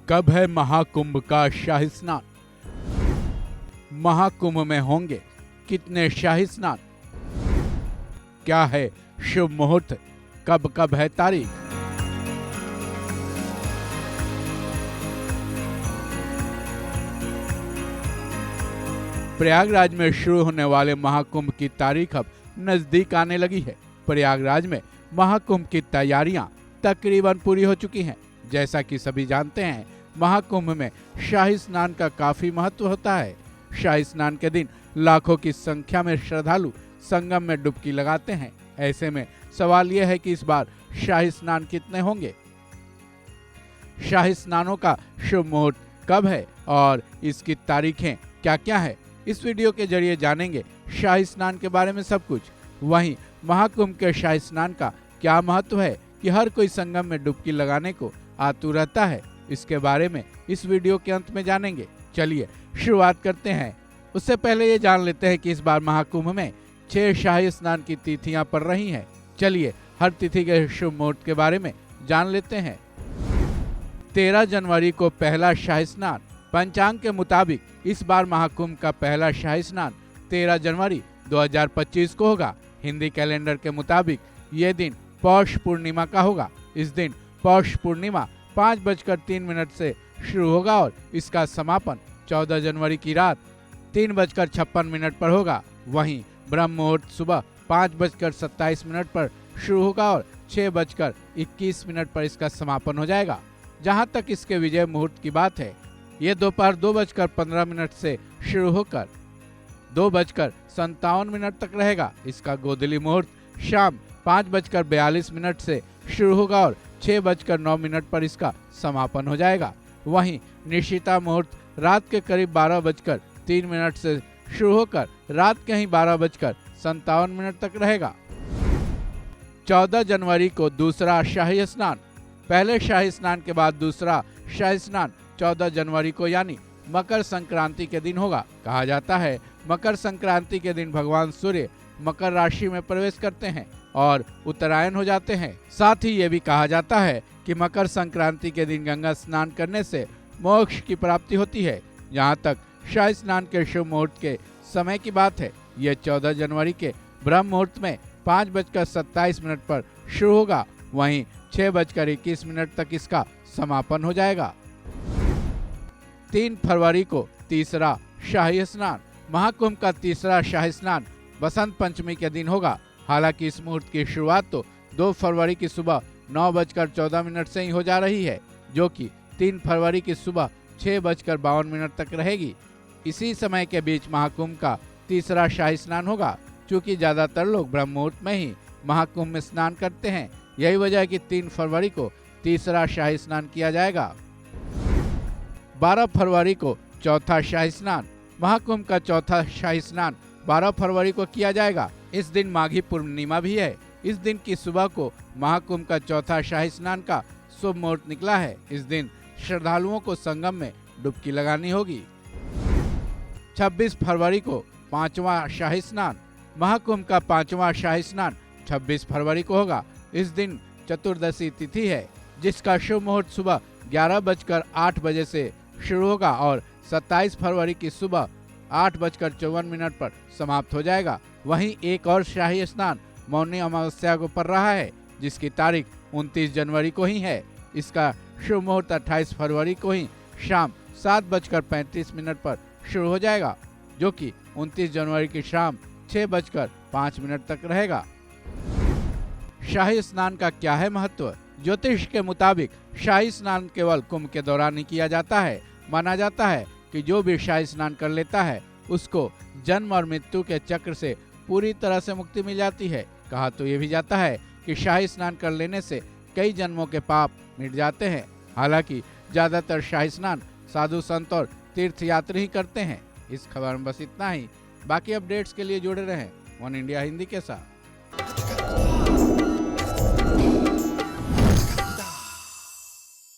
कब है महाकुंभ का शाही स्नान? महाकुंभ में होंगे कितने शाही स्नान? क्या है शुभ मुहूर्त? कब कब है तारीख? प्रयागराज में शुरू होने वाले महाकुंभ की तारीख अब नजदीक आने लगी है। प्रयागराज में महाकुंभ की तैयारियां तकरीबन पूरी हो चुकी हैं। जैसा कि सभी जानते हैं, महाकुंभ में शाही स्नान का काफी महत्व होता है। शाही स्नान के दिन लाखों की संख्या में श्रद्धालु संगम में डुबकी लगाते हैं। ऐसे में सवाल यह है कि इस बार शाही स्नान कितने होंगे? शाही स्नानों का शुभ मुहूर्त कब है और इसकी तारीखें क्या क्या है? इस वीडियो के जरिए जानेंगे शाही स्नान के बारे में सब कुछ। वहीं महाकुंभ के शाही स्नान का क्या महत्व है कि हर कोई संगम में डुबकी लगाने को आतुर रहता है, इसके बारे में इस वीडियो के अंत में जानेंगे। चलिए शुरुआत करते हैं। उससे पहले ये जान लेते हैं कि इस बार महाकुंभ में 6 शाही स्नान की तिथियां पड़ रही हैं। चलिए हर तिथि के शुभ मुहूर्त के बारे में जान लेते हैं। 13 जनवरी को पहला शाही स्नान। पंचांग के मुताबिक इस बार महाकुंभ का पहला शाही स्नान 13 जनवरी 2025 को होगा। हिंदी कैलेंडर के मुताबिक ये दिन पौष पूर्णिमा का होगा। इस दिन पौष पूर्णिमा 5:03 से शुरू होगा और इसका समापन 14 जनवरी की रात 3:56 पर होगा। वहीं ब्रह्म मुहूर्त सुबह 5:27 पर शुरू होगा और 6:21 पर इसका समापन हो जाएगा। जहां तक इसके विजय मुहूर्त की बात है, ये दोपहर 2:15 से शुरू होकर 2:57 तक रहेगा। इसका गोधूली मुहूर्त शाम 5:42 से शुरू होगा और 6:09 पर इसका समापन हो जाएगा। वहीं निशिता मुहूर्त रात के करीब 12:03 से शुरू होकर रात के ही 12:57 तक रहेगा। 14 जनवरी को दूसरा शाही स्नान। पहले शाही स्नान के बाद दूसरा शाही स्नान 14 जनवरी को यानी मकर संक्रांति के दिन होगा। कहा जाता है मकर संक्रांति के दिन भगवान सूर्य मकर राशि में प्रवेश करते हैं और उत्तरायण हो जाते हैं। साथ ही ये भी कहा जाता है कि मकर संक्रांति के दिन गंगा स्नान करने से मोक्ष की प्राप्ति होती है। जहाँ तक शाही स्नान के शुभ मुहूर्त के समय की बात है, ये 14 जनवरी के ब्रह्म मुहूर्त में 5:27 पर शुरू होगा। वहीं 6:21 तक इसका समापन हो जाएगा। 3 फरवरी को तीसरा शाही स्नान। महाकुंभ का तीसरा शाही स्नान बसंत पंचमी के दिन होगा। हालांकि इस मुहूर्त की शुरुआत तो 2 फरवरी की सुबह 9:14 से ही हो जा रही है, जो कि 3 फरवरी की सुबह 6:52 तक रहेगी। इसी समय के बीच महाकुंभ का तीसरा शाही स्नान होगा। चूँकि ज्यादातर लोग ब्रह्म मुहूर्त में ही महाकुंभ में स्नान करते हैं, यही वजह है कि 3 फरवरी को तीसरा शाही स्नान किया जाएगा। 12 फरवरी को चौथा शाही स्नान। महाकुंभ का चौथा शाही स्नान 12 फरवरी को किया जाएगा। इस दिन माघी पूर्णिमा भी है। इस दिन की सुबह को महाकुंभ का चौथा शाही स्नान का शुभ मुहूर्त निकला है। इस दिन श्रद्धालुओं को संगम में डुबकी लगानी होगी। 26 फरवरी को 5वां शाही स्नान। महाकुंभ का 5वां शाही स्नान 26 फरवरी को होगा। इस दिन चतुर्दशी तिथि है, जिसका शुभ मुहूर्त सुबह 11:08 से शुरू होगा और 27 फरवरी की सुबह 8:54 पर समाप्त हो जाएगा। वहीं एक और शाही स्नान मौनी अमावस्या को पड़ रहा है, जिसकी तारीख 29 जनवरी को ही है। इसका शुभ मुहूर्त 28 फरवरी को ही शाम 7:35 पर शुरू हो जाएगा, जो कि 29 जनवरी की शाम 6:05 तक रहेगा। शाही स्नान का क्या है महत्व? ज्योतिष के मुताबिक शाही स्नान केवल कुंभ के दौरान ही किया जाता है। माना जाता है कि जो भी शाही स्नान कर लेता है उसको जन्म और मृत्यु के चक्र से पूरी तरह से मुक्ति मिल जाती है। कहा तो ये भी जाता है कि शाही स्नान कर लेने से कई जन्मों के पाप मिट जाते हैं। हालांकि ज्यादातर शाही स्नान साधु संत और तीर्थयात्री ही करते हैं। इस खबर में बस इतना ही। बाकी अपडेट्स के लिए जुड़े रहें वन इंडिया हिंदी के साथ।